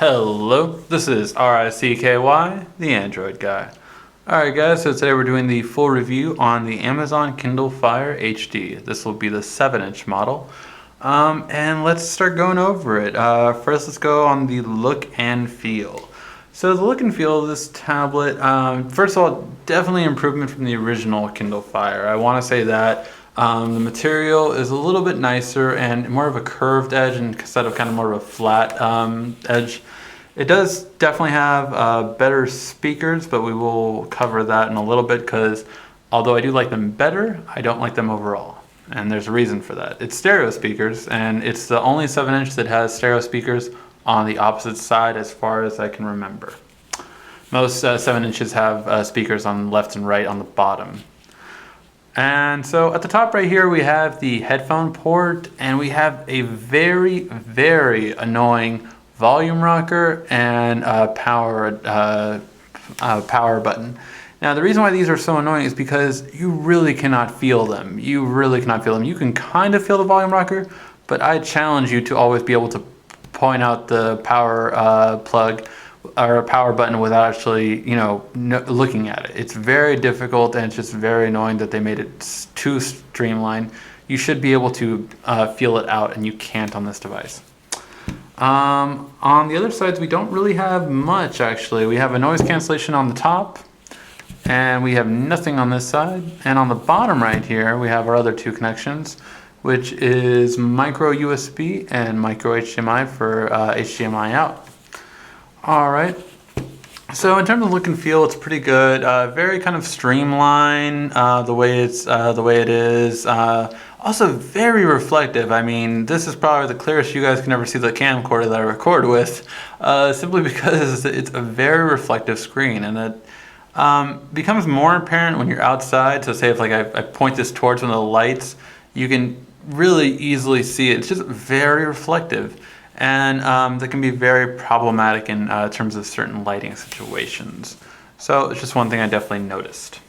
Hello, this is RICKY, the Android guy. Alright guys, so today we're doing the full review on the Amazon Kindle Fire HD. This will be the 7-inch model. And let's start going over it. First, let's go on the look and feel. So the look and feel of this tablet, first of all, definitely improvement from the original Kindle Fire. I want to say that. The material is a little bit nicer and more of a curved edge instead of kind of more of a flat edge. It does definitely have better speakers, but we will cover that in a little bit because although I do like them better, I don't like them overall. And there's a reason for that. It's stereo speakers, and it's the only 7-inch that has stereo speakers on the opposite side as far as I can remember. Most 7 inches have speakers on left and right on the bottom. And so at the top right here we have the headphone port, and we have a very, very annoying volume rocker and power button. Now the reason why these are so annoying is because you really cannot feel them. You really cannot feel them. You can kind of feel the volume rocker, but I challenge you to always be able to point out the power plug or power button without actually, looking at it. It's very difficult, and it's just very annoying that they made it too streamlined. You should be able to feel it out, and you can't on this device. On the other sides, we don't really have much, actually. We have a noise cancellation on the top, and we have nothing on this side. And on the bottom right here, we have our other two connections, which is micro USB and micro HDMI for HDMI out. All right, so in terms of look and feel, it's pretty good. Very kind of streamlined the way it is. Also very reflective. I mean, this is probably the clearest you guys can ever see the camcorder that I record with, simply because it's a very reflective screen, and it becomes more apparent when you're outside. So say if like I point this towards one of the lights, you can really easily see it. It's just very reflective. And that can be very problematic in terms of certain lighting situations. So it's just one thing I definitely noticed.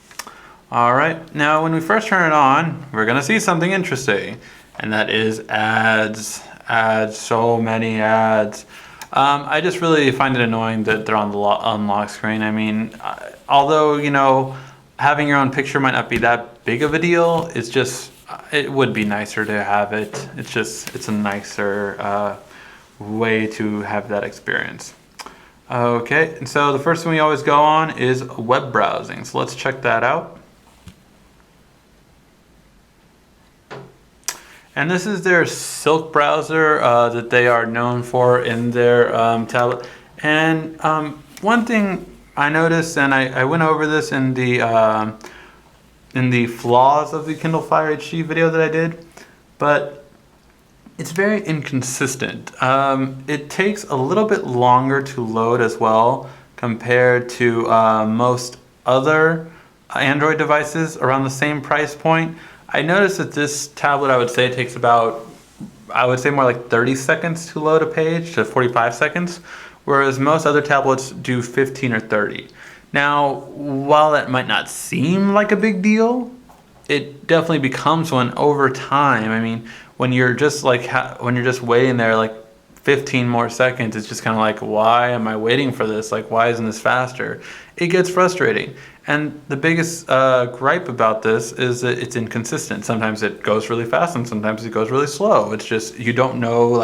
All right, now when we first turn it on, we're gonna see something interesting, and that is ads. Ads, so many ads. I just really find it annoying that they're on the unlock screen. I mean, although, having your own picture might not be that big of a deal, it's just, it would be nicer to have it. It's a nicer way to have that experience. Okay, and so the first thing we always go on is web browsing. So let's check that out. And this is their Silk browser that they are known for in their tablet. And one thing I noticed, and I went over this in the flaws of the Kindle Fire HD video that I did, but it's very inconsistent. It takes a little bit longer to load as well compared to most other Android devices around the same price point. I noticed that this tablet, I would say, takes about, more like 30 seconds to load a page to 45 seconds, whereas most other tablets do 15 or 30. Now, while that might not seem like a big deal, it definitely becomes one over time. I mean, when you're just waiting there like 15 more seconds, it's just kind of like, why am I waiting for this? Like, why isn't this faster? It gets frustrating. And the biggest gripe about this is that it's inconsistent. Sometimes it goes really fast and sometimes it goes really slow. It's just, you don't know,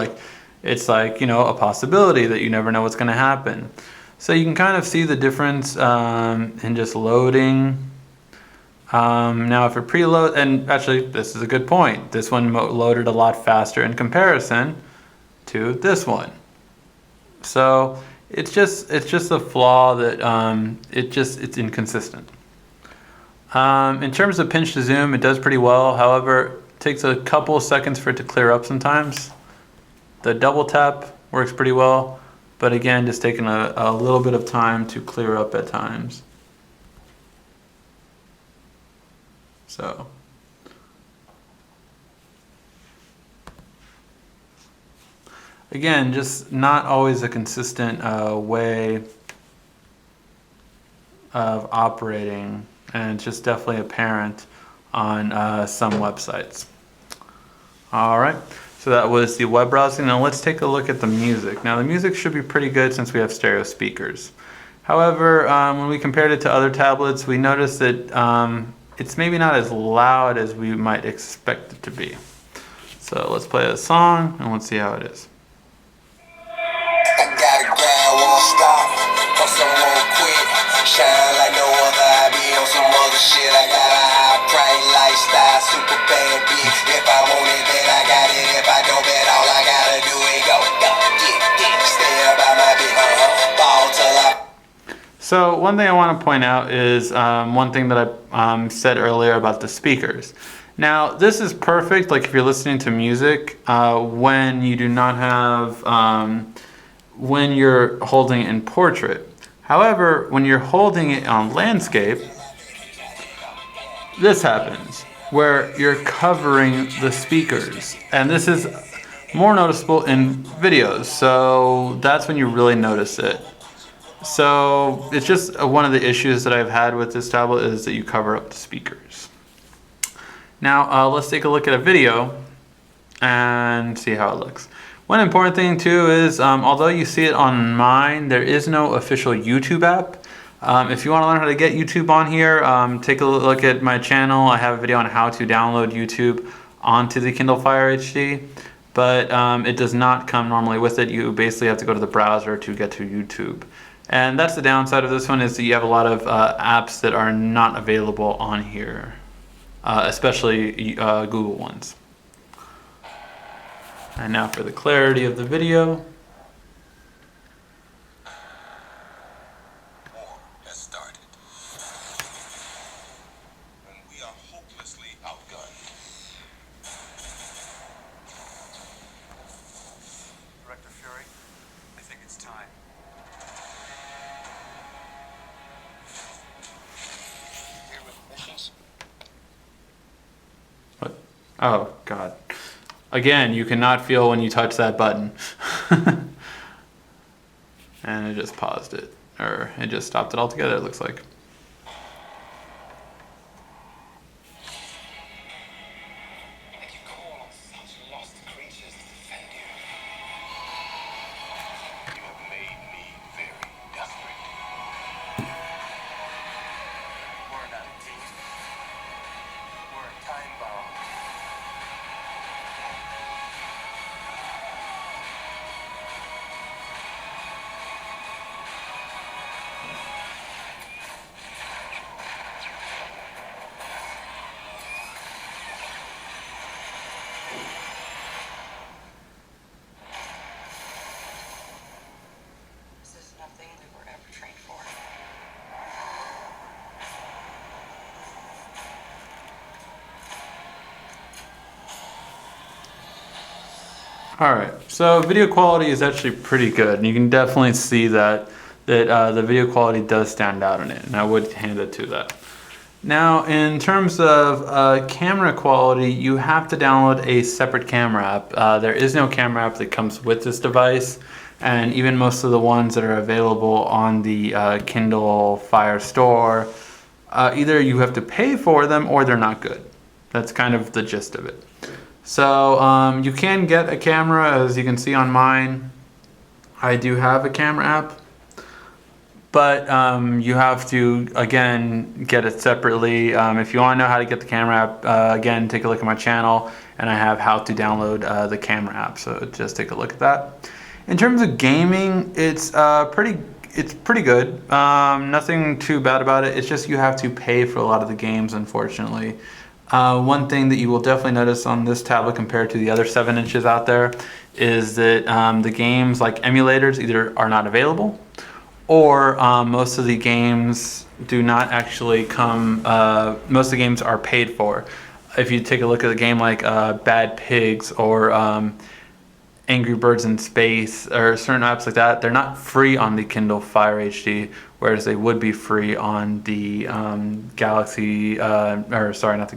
it's like, a possibility that you never know what's going to happen. So you can kind of see the difference in just loading. Now if it preload, and actually this is a good point, this one loaded a lot faster in comparison to this one. So it's just a flaw that it's inconsistent. In terms of pinch to zoom, it does pretty well. However, it takes a couple of seconds for it to clear up sometimes. The double tap works pretty well, but again, just taking a little bit of time to clear up at times. So again, just not always a consistent way of operating, and it's just definitely apparent on some websites. All right, So that was the web browsing. Now let's take a look at the music. Now the music should be pretty good since we have stereo speakers. However, when we compared it to other tablets, we noticed that it's maybe not as loud as we might expect it to be. So let's play a song and let's see how it is. I gotta grind, won't stop. Hustle won't quit. Shine like no other. I be on some other shit. I got a high price lifestyle, super bad bitch. If I want it, then I got it. If I don't, bet all I gotta do is go, get. Stay about my business. Ball till I. So one thing I want to point out is one thing that I said earlier about the speakers. Now this is perfect, like if you're listening to music when you do not have, when you're holding it in portrait. However, when you're holding it on landscape, this happens, where you're covering the speakers. And this is more noticeable in videos, so that's when you really notice it. So it's just one of the issues that I've had with this tablet is that you cover up the speakers. Now let's take a look at a video and see how it looks. One important thing too is although you see it on mine, there is no official YouTube app. If you want to learn how to get YouTube on here, take a look at my channel. I have a video on how to download YouTube onto the Kindle Fire HD, but it does not come normally with it. You basically have to go to the browser to get to YouTube. And that's the downside of this one, is that you have a lot of apps that are not available on here, especially Google ones. And now for the clarity of the video. War has started. And we are hopelessly outgunned. Director Fury, I think it's time. Here with missions. What? Oh, God. Again, you cannot feel when you touch that button. And it just paused it. Or it just stopped it altogether, it looks like. And you call on such lost creatures to defend you. You have made me very desperate. We're not a team. We're a time bomb. This is nothing we were ever trained for. Alright, so video quality is actually pretty good. And you can definitely see that the video quality does stand out in it. And I would hand it to that. Now, in terms of camera quality, you have to download a separate camera app. There is no camera app that comes with this device, and even most of the ones that are available on the Kindle Fire store, either you have to pay for them or they're not good. That's kind of the gist of it. So you can get a camera, as you can see on mine. I do have a camera app. But you have to, again, get it separately. If you want to know how to get the camera app, again, take a look at my channel, and I have how to download the camera app. So just take a look at that. In terms of gaming, it's pretty good. Nothing too bad about it. It's just you have to pay for a lot of the games, unfortunately. One thing that you will definitely notice on this tablet compared to the other 7 inches out there is that the games like emulators either are not available, or most of the games do not actually come, most of the games are paid for. If you take a look at a game like Bad Pigs or Angry Birds in Space or certain apps like that, they're not free on the Kindle Fire HD, whereas they would be free on the Galaxy, or sorry, not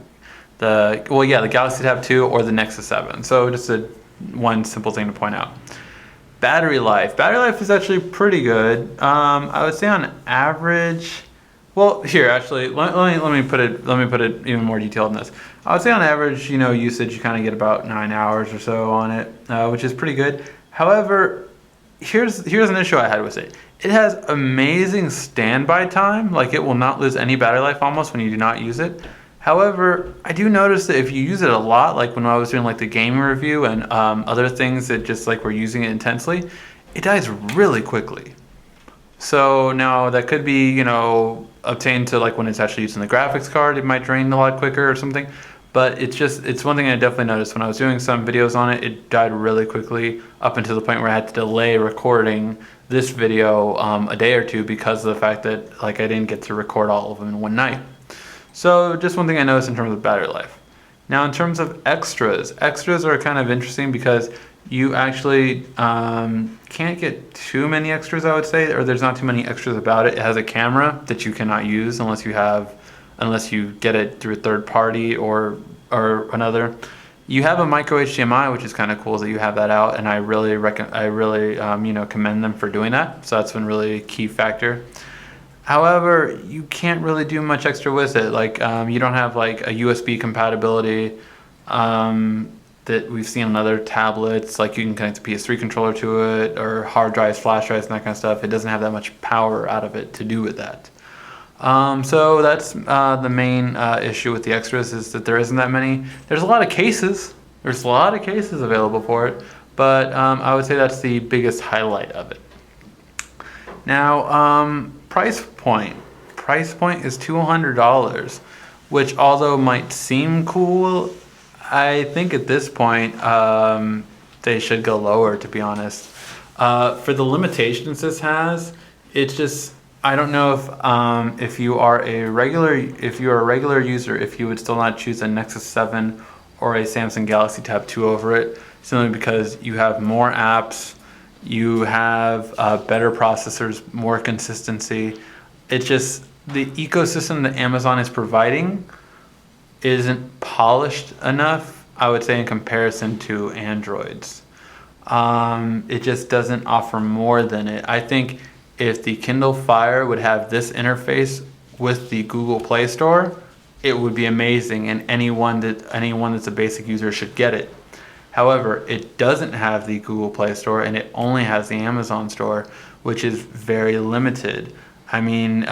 the Galaxy Tab 2 or the Nexus 7. So just one simple thing to point out. Battery life is actually pretty good. I would say on average, Well, here actually, let me put it even more detailed than this. I would say on average, usage, you kind of get about 9 hours or so on it, which is pretty good. However, here's an issue I had with it. It has amazing standby time, like it will not lose any battery life almost when you do not use it. However, I do notice that if you use it a lot, like when I was doing like the gaming review and other things that just like we're using it intensely, it dies really quickly. So now that could be, obtained to like when it's actually using the graphics card, it might drain a lot quicker or something. But it's one thing I definitely noticed when I was doing some videos on it. It died really quickly up until the point where I had to delay recording this video a day or two because of the fact that like I didn't get to record all of them in one night. So just one thing I noticed in terms of battery life. Now in terms of extras are kind of interesting because you actually can't get too many extras, I would say, or there's not too many extras about it. It has a camera that you cannot use unless you get it through a third party or another. You have a micro HDMI, which is kind of cool that you have that out, and I really commend them for doing that. So that's been really a key factor. However, you can't really do much extra with it. Like you don't have like a USB compatibility that we've seen on other tablets. Like you can connect a PS3 controller to it, or hard drives, flash drives, and that kind of stuff. It doesn't have that much power out of it to do with that. So that's the main issue with the extras, is that there isn't that many. There's a lot of cases. There's a lot of cases available for it, but I would say that's the biggest highlight of it. Now, price point. Price point is $200, which although might seem cool, I think at this point they should go lower, to be honest. For the limitations this has, it's just, I don't know if you are a regular user, if you would still not choose a Nexus 7 or a Samsung Galaxy Tab 2 over it, simply because you have more apps, you have better processors, more consistency. It's just the ecosystem that Amazon is providing isn't polished enough, I would say, in comparison to Android's. It just doesn't offer more than it. I think if the Kindle Fire would have this interface with the Google Play Store, it would be amazing, and anyone that's a basic user should get it. However, it doesn't have the Google Play Store, and it only has the Amazon Store, which is very limited. I mean,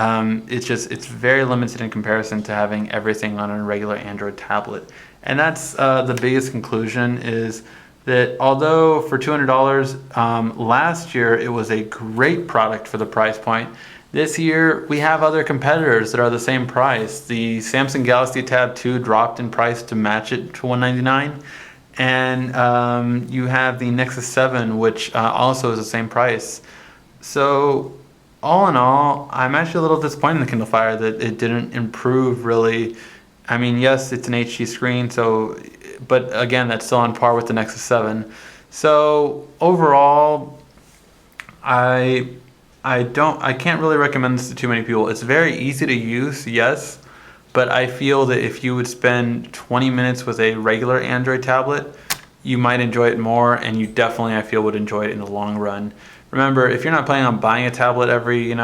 it's very limited in comparison to having everything on a regular Android tablet. And that's the biggest conclusion, is that although for $200 last year it was a great product for the price point, this year we have other competitors that are the same price. The Samsung Galaxy Tab 2 dropped in price to match it to $199, and you have the Nexus 7, which also is the same price. So all in all, I'm actually a little disappointed in the Kindle Fire that it didn't improve really. I mean, yes, it's an HD screen, but again, that's still on par with the Nexus 7. So overall, I can't really recommend this to too many people. It's very easy to use, yes, but I feel that if you would spend 20 minutes with a regular Android tablet, you might enjoy it more, and you definitely, I feel, would enjoy it in the long run. Remember, if you're not planning on buying a tablet every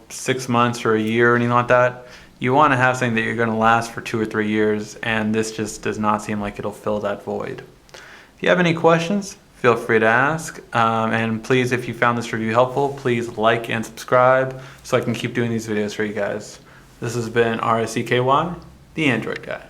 6 months or a year or anything like that, you want to have something that you're going to last for 2 or 3 years, and this just does not seem like it'll fill that void. If you have any questions, feel free to ask, and please, if you found this review helpful, please like and subscribe so I can keep doing these videos for you guys. This has been RSEKY, the Android Guy.